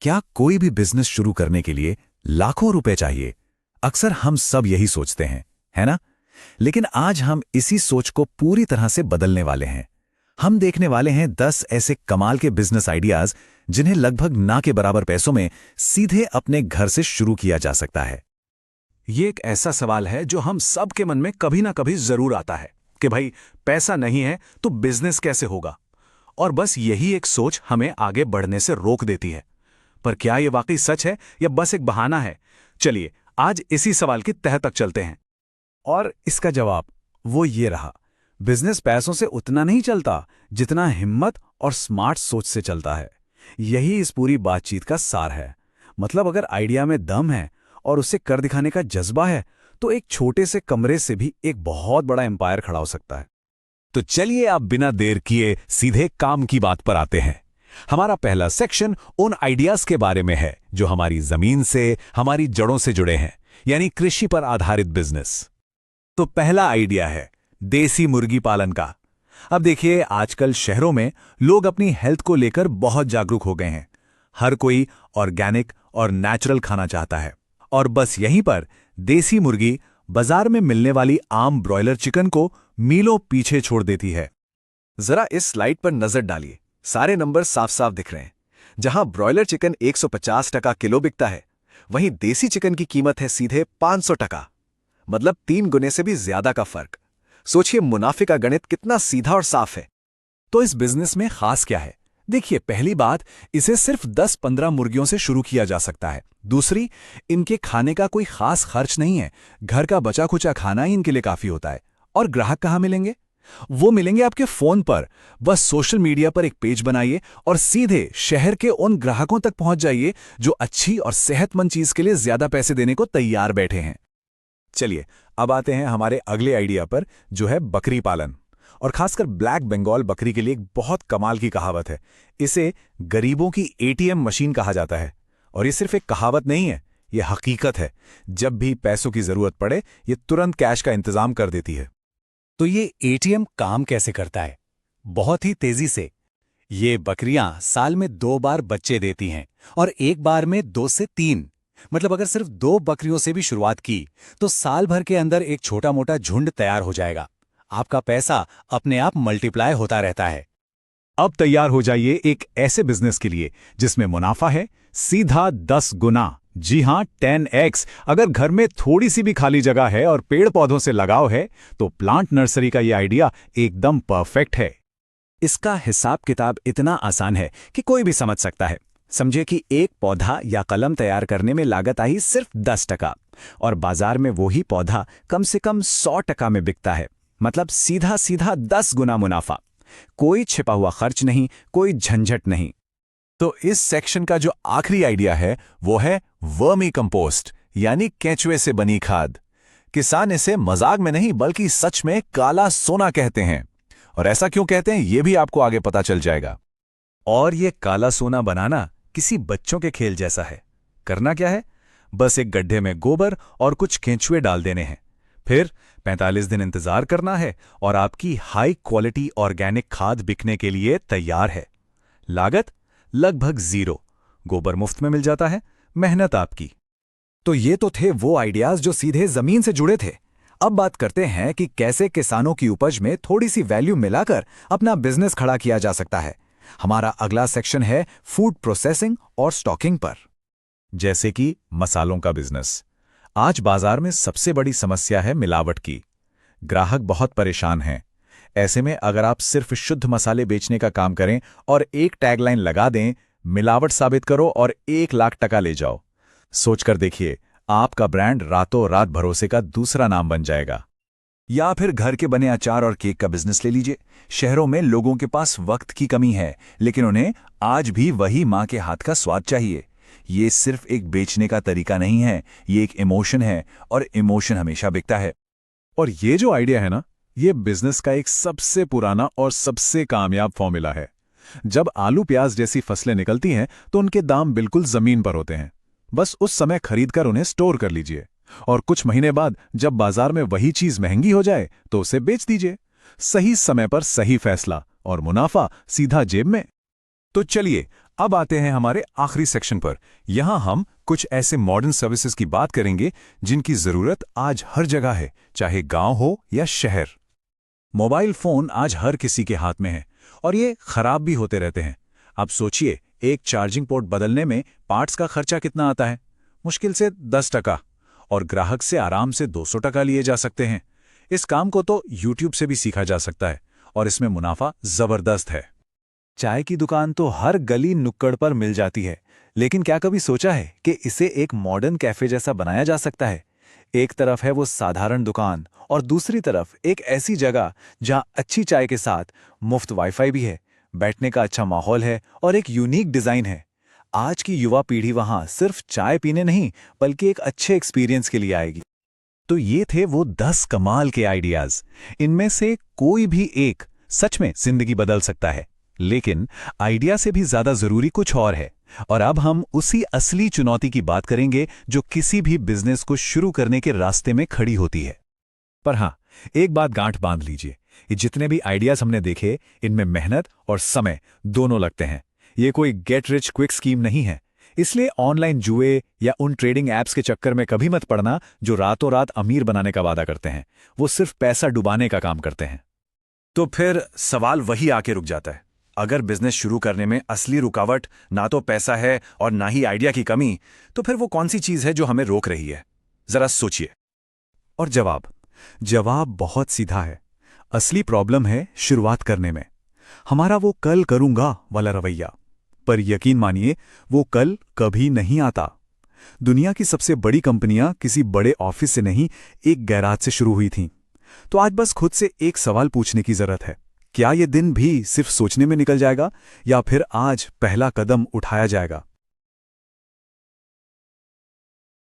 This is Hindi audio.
क्या कोई भी बिजनेस शुरू करने के लिए लाखों रुपए चाहिए? अक्सर हम सब यही सोचते हैं, है ना? लेकिन आज हम इसी सोच को पूरी तरह से बदलने वाले हैं। हम देखने वाले हैं 10 ऐसे कमाल के बिजनेस आइडियाज जिन्हें लगभग ना के बराबर पैसों में सीधे अपने घर से शुरू किया जा सकता है। ये एक ऐसा सवाल है जो हम सब के मन में कभी ना कभी जरूर आता है कि भाई पैसा नहीं है तो बिजनेस कैसे होगा। और बस यही एक सोच हमें आगे बढ़ने से रोक देती है। पर क्या ये वाकई सच है या बस एक बहाना है? चलिए आज इसी सवाल की तह तक चलते हैं। और इसका जवाब वो ये रहा, बिजनेस पैसों से उतना नहीं चलता जितना हिम्मत और स्मार्ट सोच से चलता है। यही इस पूरी बातचीत का सार है। मतलब अगर आइडिया में दम है और उसे कर दिखाने का जज्बा है तो एक छोटे से कमरे से भी एक बहुत बड़ा एम्पायर खड़ा हो सकता है। तो चलिए आप बिना देर किए सीधे काम की बात पर आते हैं। हमारा पहला सेक्शन उन आइडियाज के बारे में है जो हमारी जमीन से, हमारी जड़ों से जुड़े हैं, यानी कृषि पर आधारित बिजनेस। तो पहला आइडिया है देसी मुर्गी पालन का। अब देखिए, आजकल शहरों में लोग अपनी हेल्थ को लेकर बहुत जागरूक हो गए हैं। हर कोई ऑर्गेनिक और नेचुरल खाना चाहता है, और बस यहीं पर देसी मुर्गी बाजार में मिलने वाली आम ब्रॉयलर चिकन को मीलों पीछे छोड़ देती है। जरा इस स्लाइड पर नजर डालिए, सारे नंबर साफ साफ दिख रहे हैं। जहां ब्रॉयलर चिकन 150 टका किलो बिकता है, वहीं देसी चिकन की कीमत है सीधे 500 टका। मतलब 3 गुने से भी ज्यादा का फर्क। सोचिए मुनाफे का गणित कितना सीधा और साफ है। तो इस बिजनेस में खास क्या है? देखिए, पहली बात, इसे सिर्फ 10-15 मुर्गियों से शुरू किया जा सकता है। दूसरी, इनके खाने का कोई खास खर्च नहीं है। घर का बचा खुचा खाना ही इनके लिए काफी होता है। और ग्राहक कहाँ मिलेंगे? वो मिलेंगे आपके फोन पर। बस सोशल मीडिया पर एक पेज बनाइए और सीधे शहर के उन ग्राहकों तक पहुंच जाइए जो अच्छी और सेहतमंद चीज के लिए ज्यादा पैसे देने को तैयार बैठे हैं। चलिए अब आते हैं हमारे अगले आइडिया पर, जो है बकरी पालन। और खासकर ब्लैक बंगाल बकरी के लिए एक बहुत कमाल की कहावत है। इसे गरीबों की एटीएम मशीन कहा जाता है। और ये सिर्फ एक कहावत नहीं है, ये हकीकत है। जब भी पैसों की जरूरत पड़े, ये तुरंत कैश का इंतजाम कर देती है। तो ये एटीएम काम कैसे करता है? बहुत ही तेजी से। ये बकरियां साल में 2 बार बच्चे देती हैं, और एक बार में 2 से 3। मतलब अगर सिर्फ 2 बकरियों से भी शुरुआत की तो साल भर के अंदर एक छोटा मोटा झुंड तैयार हो जाएगा। आपका पैसा अपने आप मल्टीप्लाई होता रहता है। अब तैयार हो जाइए एक ऐसे बिजनेस के लिए जिसमें मुनाफा है सीधा 10 गुना। जी हां, 10x। अगर घर में थोड़ी सी भी खाली जगह है और पेड़ पौधों से लगाव है तो प्लांट नर्सरी का यह आइडिया एकदम परफेक्ट है। इसका हिसाब किताब इतना आसान है कि कोई भी समझ सकता है। समझे कि एक पौधा या कलम तैयार करने में लागत आई सिर्फ 10 टका, और बाजार में वही पौधा कम से कम 100 टका में बिकता है। मतलब सीधा सीधा 10 गुना मुनाफा। कोई छिपा हुआ खर्च नहीं, कोई झंझट नहीं। तो इस सेक्शन का जो आखिरी आइडिया है वो है वर्मी कंपोस्ट, यानी केंचुए से बनी खाद। किसान इसे मजाक में नहीं बल्कि सच में काला सोना कहते हैं। और ऐसा क्यों कहते हैं ये भी आपको आगे पता चल जाएगा। और ये काला सोना बनाना किसी बच्चों के खेल जैसा है। करना क्या है? बस एक गड्ढे में गोबर और कुछ केंचुए डाल देने हैं। फिर 45 दिन इंतजार करना है और आपकी हाई क्वालिटी ऑर्गेनिक खाद बिकने के लिए तैयार है। लागत लगभग 0। गोबर मुफ्त में मिल जाता है, मेहनत आपकी। तो ये तो थे वो आइडियाज जो सीधे जमीन से जुड़े थे। अब बात करते हैं कि कैसे किसानों की उपज में थोड़ी सी वैल्यू मिलाकर अपना बिजनेस खड़ा किया जा सकता है। हमारा अगला सेक्शन है फूड प्रोसेसिंग और स्टॉकिंग पर। जैसे कि मसालों का बिजनेस। आज बाजार में सबसे बड़ी समस्या है मिलावट की। ग्राहक बहुत परेशान हैं। ऐसे में अगर आप सिर्फ शुद्ध मसाले बेचने का काम करें और एक टैगलाइन लगा दें, मिलावट साबित करो और 1 लाख टका ले जाओ, सोचकर देखिए, आपका ब्रांड रातों रात भरोसे का दूसरा नाम बन जाएगा। या फिर घर के बने अचार और केक का बिजनेस ले लीजिए। शहरों में लोगों के पास वक्त की कमी है, लेकिन उन्हें आज भी वही माँ के हाथ का स्वाद चाहिए। ये सिर्फ एक बेचने का तरीका नहीं है, ये एक इमोशन है, और इमोशन हमेशा बिकता है। और ये जो आइडिया है ना, ये बिजनेस का एक सबसे पुराना और सबसे कामयाब फॉर्मूला है। जब आलू प्याज जैसी फसलें निकलती हैं तो उनके दाम बिल्कुल जमीन पर होते हैं। बस उस समय खरीदकर उन्हें स्टोर कर लीजिए, और कुछ महीने बाद जब बाजार में वही चीज महंगी हो जाए तो उसे बेच दीजिए। सही समय पर सही फैसला और मुनाफा सीधा जेब में। तो चलिए अब आते हैं हमारे आखिरी सेक्शन पर। यहाँ हम कुछ ऐसे मॉडर्न सर्विसेज की बात करेंगे जिनकी ज़रूरत आज हर जगह है, चाहे गांव हो या शहर। मोबाइल फ़ोन आज हर किसी के हाथ में है और ये खराब भी होते रहते हैं। आप सोचिए, एक चार्जिंग पोर्ट बदलने में पार्ट्स का खर्चा कितना आता है? मुश्किल से 10 टका, और ग्राहक से आराम से 200 टका लिए जा सकते हैं। इस काम को तो YouTube से भी सीखा जा सकता है और इसमें मुनाफा ज़बरदस्त है। चाय की दुकान तो हर गली नुक्कड़ पर मिल जाती है, लेकिन क्या कभी सोचा है कि इसे एक मॉडर्न कैफे जैसा बनाया जा सकता है? एक तरफ है वो साधारण दुकान और दूसरी तरफ एक ऐसी जगह जहां अच्छी चाय के साथ मुफ्त वाईफाई भी है, बैठने का अच्छा माहौल है और एक यूनिक डिजाइन है। आज की युवा पीढ़ी वहां सिर्फ चाय पीने नहीं बल्कि एक अच्छे एक्सपीरियंस के लिए आएगी। तो ये थे वो 10 कमाल के आइडियाज। इनमें से कोई भी एक सच में जिंदगी बदल सकता है, लेकिन आइडिया से भी ज्यादा जरूरी कुछ और है। और अब हम उसी असली चुनौती की बात करेंगे जो किसी भी बिजनेस को शुरू करने के रास्ते में खड़ी होती है। पर हाँ, एक बात गांठ बांध लीजिए, ये जितने भी आइडियाज हमने देखे, इनमें मेहनत और समय दोनों लगते हैं। ये कोई गेट रिच क्विक स्कीम नहीं है। इसलिए ऑनलाइन जुए या उन ट्रेडिंग ऐप्स के चक्कर में कभी मत पड़ना जो रातों रात अमीर बनाने का वादा करते हैं। वो सिर्फ पैसा डुबाने का काम करते हैं। तो फिर सवाल वही आके रुक जाता है, अगर बिजनेस शुरू करने में असली रुकावट ना तो पैसा है और ना ही आइडिया की कमी, तो फिर वो कौन सी चीज है जो हमें रोक रही है? जरा सोचिए। और जवाब बहुत सीधा है। असली प्रॉब्लम है शुरुआत करने में, हमारा वो कल करूंगा वाला रवैया। पर यकीन मानिए, वो कल कभी नहीं आता। दुनिया की सबसे बड़ी कंपनियां किसी बड़े ऑफिस से नहीं, एक गैराज से शुरू हुई थीं। तो आज बस खुद से एक सवाल पूछने की जरूरत है, क्या ये दिन भी सिर्फ सोचने में निकल जाएगा या फिर आज पहला कदम उठाया जाएगा?